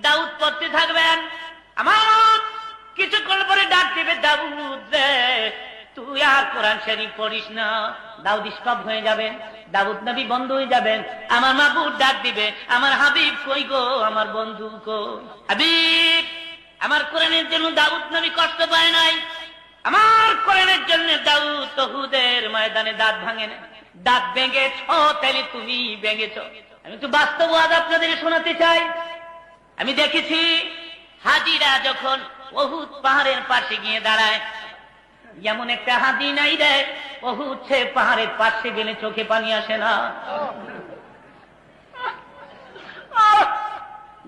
দাউদ পড়তে থাকবেন। আমার কিছুক্ষণ পরে ডাক দিবে, দাউদ রে তুই আর কোরআন শরীফ পড়িস না। দাউদ স্টপ হয়ে যাবেন, দাউদ নবী বন্ধ হয়ে যাবেন। আমার মাহবুব ডাক দিবে, আমার হাবিব কই গো, আমার বন্ধু কো। হাবিব, আমার কোরআনের জন্য দাউদ নবী কষ্ট পায় নাই, আমার কোরআনের জন্য দাউদ তহুদের ময়দানে দাঁত ভাঙে না। দাঁত ভেঙেছ তাহলে তুমি ভেঙেছ। আমি তো বাস্তব আজ আপনাদের শোনাতে চাই। আমি দেখেছি হাজিরা যখন উহুদ পাহাড়ের পাশে গিয়ে দাঁড়ায়, এমন একটা হাদি নাই রে উহুদ সে পাহাড়ের পাশে গেলে চোখে পানি আসে না।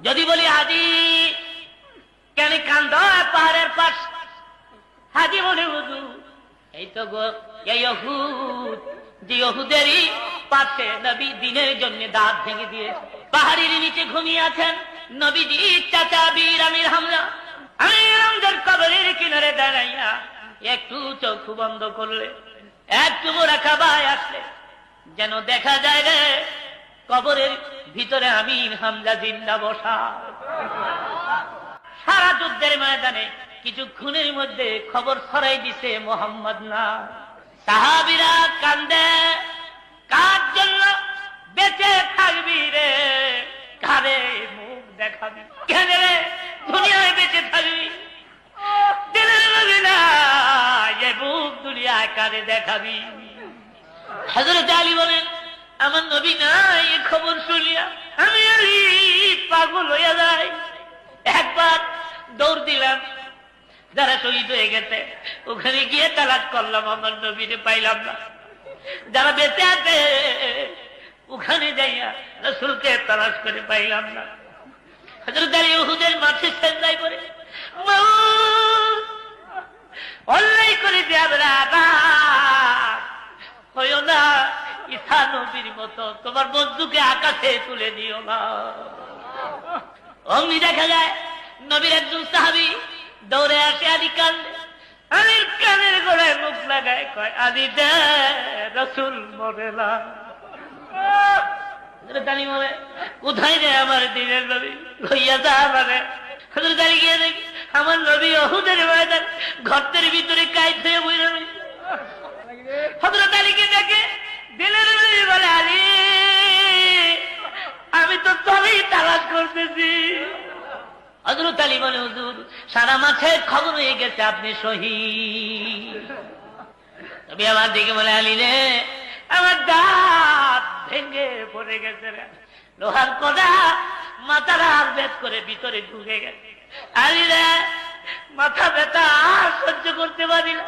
যদি বলি হাদি কেন কান্দ পাহাড়ের পাশ, হাজি বলে হুজুর এই তো গো এই উহুদ, যে উহুদেরই পাশে নবী দিনের জন্য দাঁত ভেঙে দিয়েছে। পাহাড়ের নিচে ঘুমিয়ে আছেন নবীজি চাচা বীর আমির হামজা। আমির হামজার কবরের কিনারে দাঁড়াইয়া একটু চোখ বন্ধ করলে, একটু মোরাকাবায় আসলে যেন দেখা যায় রে কবরের ভিতরে আমির হামজা জিন্দা বসা। সারা যুদ্ধের ময়দানে কিছুক্ষণের মধ্যে খবর ছড়াই দিছে মোহাম্মদ না। সাহাবীরা কান্দে, কার জন্য বেঁচে থাকবি রে, কারে মুখ দেখাবি, কেন রে দুনিয়ায় বেঁচে থাকবি, দিলের নবী না এ মুখ দুনিয়ায় কারে দেখাবি। হযরত আলী বলেন আমার নবী না এ খবর শুনিয়া আমি আলী পাগল হইয়া যাই। একবার দৌড় দিলাম, যারা শহীদ হয়ে গেছে ওখানে গিয়ে তালাশ করলাম, আমার নবীরে পাইলাম না। যারা বেঁচে আছে ওখানে যাইয়া রাসূলকে তালাশ করে পাইলাম না। হযরত আলী উহুদের মাঠে সেজদায় করে অন্যায় করে দেবরা হইও না, ঈসা নবীর মতো তোমার বন্ধুকে আকাশে তুলে দিও না। অমনি দেখা যায় নবীর একজন সাহাবী দৌড়ে আসে, আলী কান্দে, আলীর কানের গোড়ায় মুখ লাগায় কয় আলী দে রাসূল মরে না। আলী মরে কোথায় রে আমার দিনের নবী, লইয়া যা আমারে। হযরত আলী গিয়ে দেখি আমার নবী উহুদের ময়দান গর্তের ভিতরে কাইত হয়ে বইরা রয়েছে। হযরত আলীকে দেখে দিনের নবী বলে আলী আমি তো তোরই তালাশ করতেছি। হযরত আলী বলে হুজুর সারা মাঠে খবর হয়ে গেছে আপনি শহীদ। তবে আমার দিকে বলে আলী রে আমার দাঁত ভেঙে পড়ে গেছে রে, লোহার কড়া মাথার হাত ভেদ করে ভিতরে ঢুকে গেছে। আলী রে মাথা ব্যথা আর সহ্য করতে পারি না,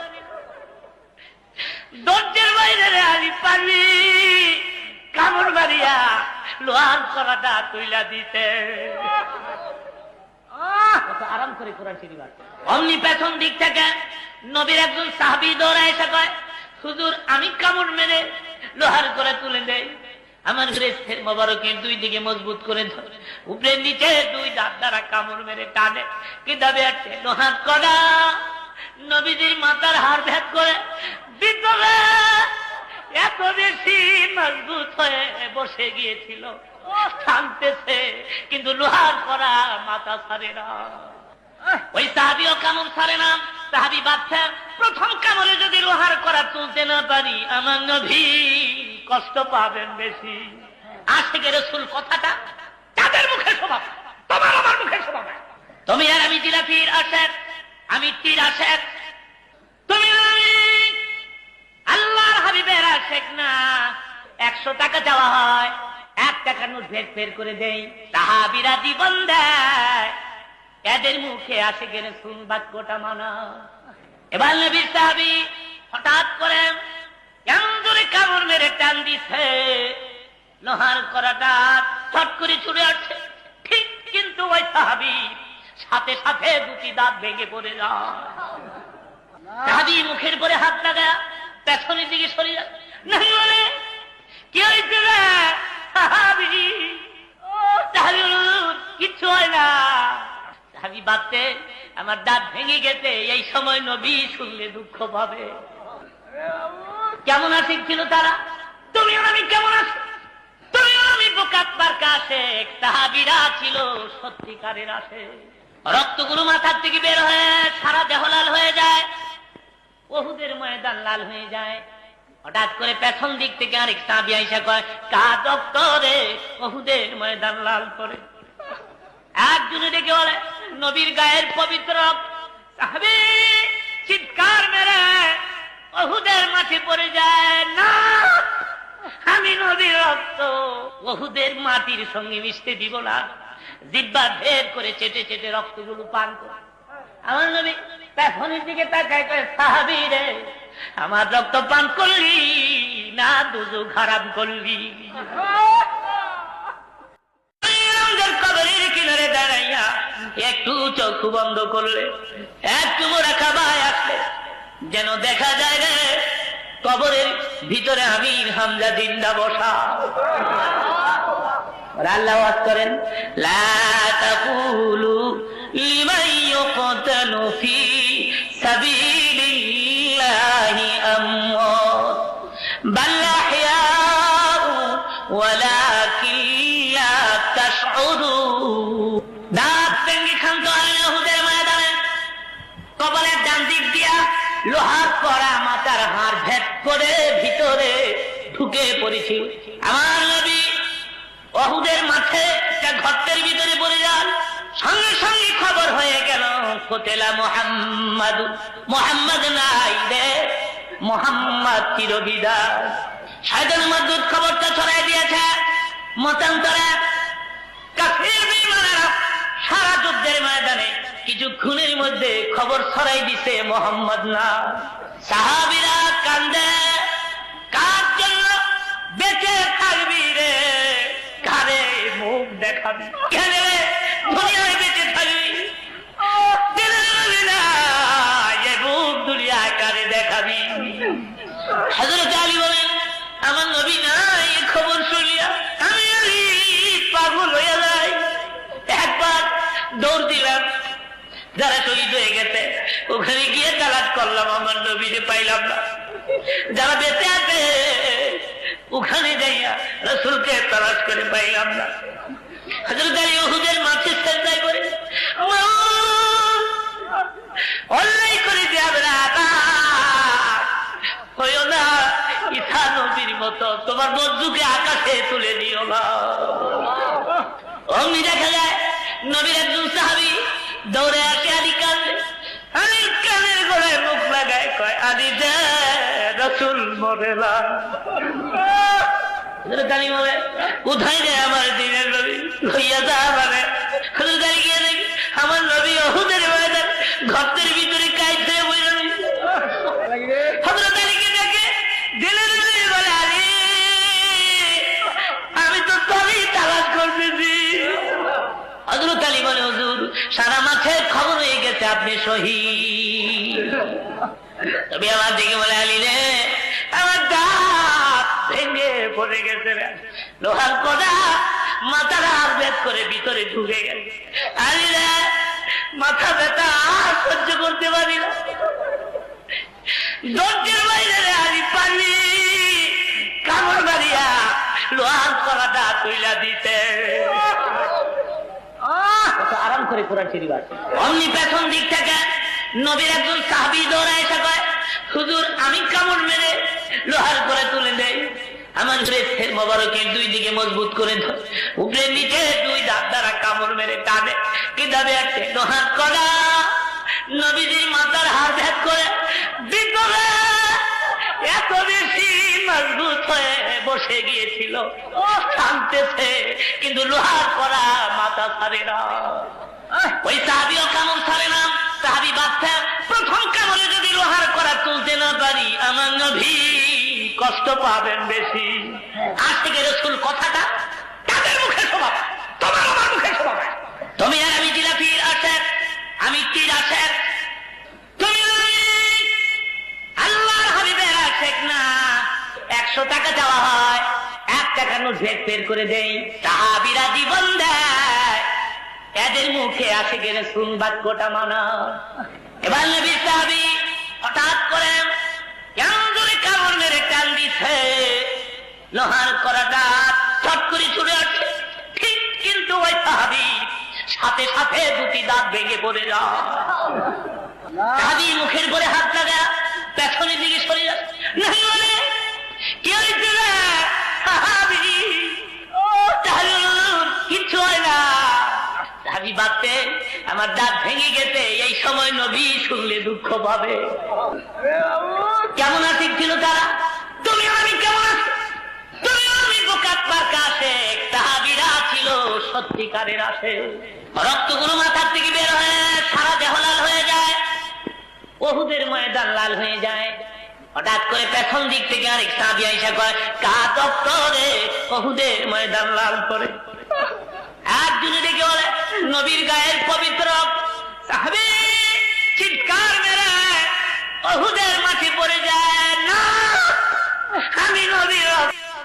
দরজার বাইরে রে আলী পারবি কামড় মারিয়া লোহার কড়াটা তুইলা দিতে। আরাম করে কোরআন শরীফ আছে। অমনি পেছন দিক থেকে নবীর একজন সাহাবী দৌড়ে এসে কয় হুজুর আমি কামড় মেরে লোহার করে তুলে দেই। আমার গ্রেসের মোবারকের দুই দিকে মজবুত করে ধরে উপরে নিচে দুই দাঁত দ্বারা কামড় মেরে টানে, কিতাবে আছে লোহার কড়া নবীজির মাথার হাড় ভেদ করে ভিতরে এত বেশি মজবুত হয়ে বসে গিয়েছিল, টানতেছে কিন্তু লোহার কড়া মাথা ছাড়ে না। ওই সাহাবীও কামড় ছাড়ে না। সাহাবী বাচ্চা প্রথম কামড়ে যদি লোহার কড়া তুলতে না পারি আমার নবী কষ্ট পাবেন বেশি। আশিকে রাসূল কথাটা তাদের মুখে শোভা, তোমার আমার মুখে শোভা। তুমি আর আমি জিলাপির আশেক, আমি তীর আশেক, তুমি আল্লাহর হাবিবের আশেক না। 100 টাকা দেওয়া হয়, 1 টাকার নোট ফের করে দেই, সাহাবীরা জীবন দেয়, এদের মুখে আশিকে রাসূল বাক্যটা মানা। এবার নবীর সাহাবী হঠাৎ করে কেমন জোরে কামড় মেরে টান দিচ্ছে, লোহার কড়াটা ছট করে ছুড়ে আসছে ঠিক, কিন্তু ওই সাহাবী সাথে সাথে দুটি দাঁত ভেঙে পড়ে যায়। সাহাবী মুখের পরে হাত লাগায় পেছনের দিকে সরে যায়। নাই বলে কি হয়েছে রে সাহাবী? সাহাবী কিচ্ছু হয় না। সাহাবী ভাবতে আমার দাঁত ভেঙে গেছে, এই সময় নবী শুনলে দুঃখ পাবে। কেমন আশিক ছিল তারা, তুমি আর আমি কেমন আছি, তুমি আর আমি বোকাত মার্কা আশেক, সাহাবীরা ছিল সত্যিকারের আশেক। রক্তগুলো মাথার থেকে বের হয়ে সারা দেহ লাল হয়ে যায়, উহুদের ময়দান লাল হয়ে যায়। হঠাৎ করে পেছন দিক থেকে আরেক সাহাবী আইসা কয়, কার রক্ত রে উহুদের ময়দান লাল করে? একজনে ডেকে বলে, নবীর গায়ের পবিত্র রক্ত। সাহাবী চিৎকার মেরে উহুদের মাঠে পড়ে যায়, না, আমি নবীর রক্ত উহুদের মাটির সঙ্গে মিশতে দিব না। জিহ্বা বের করে চেটে চেটে রক্তগুলো পান করে আমার নবী পেছনের দিকে তাকায় কয়, সাহাবী রে, আমার রক্ত পান করলি না দুজক হারাম করলি? কবরের কিনারে দাঁড়াইয়া একটু চক্ষু বন্ধ করলে, একটু মোরা খাবায় আসলে যেন দেখা যায় রে কবরের ভিতরে আমির হামজা জিন্দা বসা। আল্লাহ ওয়াজ করেন, লা তাকুলু লিমান ইউকতালু ফি সাবিলিল্লাহি আমওয়াত বাল আহইয়াউ ওয়ালাকিন লা তাশউরুন। দাঁত ভেঙে ক্ষান্ত হয় উহুদের ময়দানে, কপালের ডান দিক দিয়া লোহার কড়া মাথার হাড় ভেদ করে ভিতরে ঢুকে পড়েছিল। আমার নবী উহুদের মাঠে একটা গর্তের ভিতরে পড়ে যান, সঙ্গে সঙ্গে খবর হয়ে গেল, কোতেলা মুহাম্মদ, মুহাম্মদ নাই রে, মুহাম্মদ চিরবিদায়। শয়তান মাদুদ খবরটা ছড়াই দিয়েছে। মতান্তরে কাফির বেঈমানেরা সারা যুদ্ধের ময়দানে কিছুক্ষণের মধ্যে খবর ছড়াই দিছে মুহাম্মদ না। সাহাবীরা কান্দে, কার জন্য বেঁচে থাকবি রে, কারে মুখ দেখাবি, কেন রে দুনিয়ায় বেঁচে থাকবি, মুখ দুনিয়ায় কারে দেখাবি? হযরত আলী বলেন, আমার নবী নাই খবর শুনিয়া আমি আলী পাগল হয়ে যাই। একবার দৌড় দিলাম, যারা শহীদ হয়ে গেছে ওখানে গিয়ে তালাশ করলাম, আমার নবীরে পাইলাম না। যারা বেঁচে আছে ওখানে যাইয়া রাসূলকে তালাশ করে পাইলাম না। হযরত আলী উহুদের মাঠে সেজদা করে, অন্যায় করে যাবে না, হইও না ঈসা নবীর মতো, তোমার বন্ধুকে আকাশে তুলে দিও না। অমনি দেখা যায় নবীর একজন সাহাবী দৌড়ে আসে, আলী কান্দে, আলীর কানের গোড়ায় মুখ লাগায় কয়, আলী দে, রাসূল মরে না। গাড়ি মরে কোথায় রে আমার দিনের নবী, লইয়া যা মানে। গাড়ি গিয়ে দেখি আমার নবী উহুদের ময়দান গর্তের ভিতরে কাইতে বইল। হযরত আলীকে দেখে দিলের নবী বলে, আলী আমি তো তোরই তালাশ করতেছি। হযরত আলী বলে, হুজুর সারা মাঠে খবর হয়ে গেছে আপনি শহীদ। তবে আমার দিকে বলে, আলী রে, আমার দাঁত ভেঙে পড়ে গেছে রে, লোহার কড়া মাথার হাড় ভেদ করে ভিতরে ঢুকে গেছে। আলী রে, মাথা ব্যথা আর সহ্য করতে পারি না, দরজার বাইরে রে আলী পানি কামড় মারিয়া লোহার কড়াটা তুইলা দিতে। আরাম করে কোরআন শরীফ আছে। অমনি পেছন দিক থেকে নবীর একজন সাহাবী দৌড়ে এসে কয়, হুজুর আমি কামড় মেরে লোহার করে তুলে দেই। আমার শরীরের মোবারকের দুই দিকে মজবুত করে ধরে উপরে নিচে দুই দাঁত দ্বারা কামড় মেরে টানে, কিভাবে একটা লোহার কড়া নবীজির মাথার হাড় ভেদ করে ভিতরে এত বেশি মজবুত হয়ে বসে গিয়েছিল, টানতেছে কিন্তু লোহার কড়া মাথা ছাড়ে না। ওই সাহাবীও কামড় ছাড়ে না। সাহাবী বাচ্চা প্রথম কামড়ে যদি লোহার কড়া তুলতে না পারি আমার নবী কষ্ট পাবেন বেশি। আজ থেকে রাসূল কথাটা তাদের মুখে শোনাবে, তোমার আমার মুখে শোনাবে। তুমি আর আমি জিলাপির আশেক, আমি তীর আশেক, তুমি আল্লাহর হাবিবের আশেক না। 100 টাকা চাওয়া হয়, 1 টাকা নোট বের করে দেই, সাহাবীরা জীবন দেয়, এদের মুখে আশেক রাসূল বাক্যটা মানা। এবার নবী সাহাবী হঠাৎ করে কেমন করে কামড় মেরে টান দিচ্ছে, লোহার কড়াটা ছট করে ছুটে আসছে, ঠিক সাথে সাথে দুটি দাঁত ভেঙে পড়ে যায়। সাহাবী মুখের করে হাত লাগা পেছনের দিকে সরে যাচ্ছে। নাই মানে কি হয়েছে না সাহাবী? কিচ্ছু হয় না। সাহাবী ভাবতে আমার দাঁত ভেঙে গেছে, এই সময় নবী শুনলে দুঃখ পাবে। কেমন আসিক ছিল তারা? তুমি আমি কেমন আছি? তুমি আমি বোকাত পার্কা আসে, সাহাবীরা ছিল সত্যিকারের আসে। রক্তগুলো মাথার থেকে বের হয়ে সারা দেহ লাল হয়ে যায়, উহুদের ময়দান লাল হয়ে যায়। হঠাৎ করে পেছন দিক থেকে আরেক সাহাবী আইসা কয়, কার রক্ত রে উহুদের ময়দান লাল করে? একজনে ডেকে বলে, নবীর গায়ের পবিত্র। সাহাবী চিৎকার মেরে উহুদের মাটি পড়ে যায়, না আমি নবীর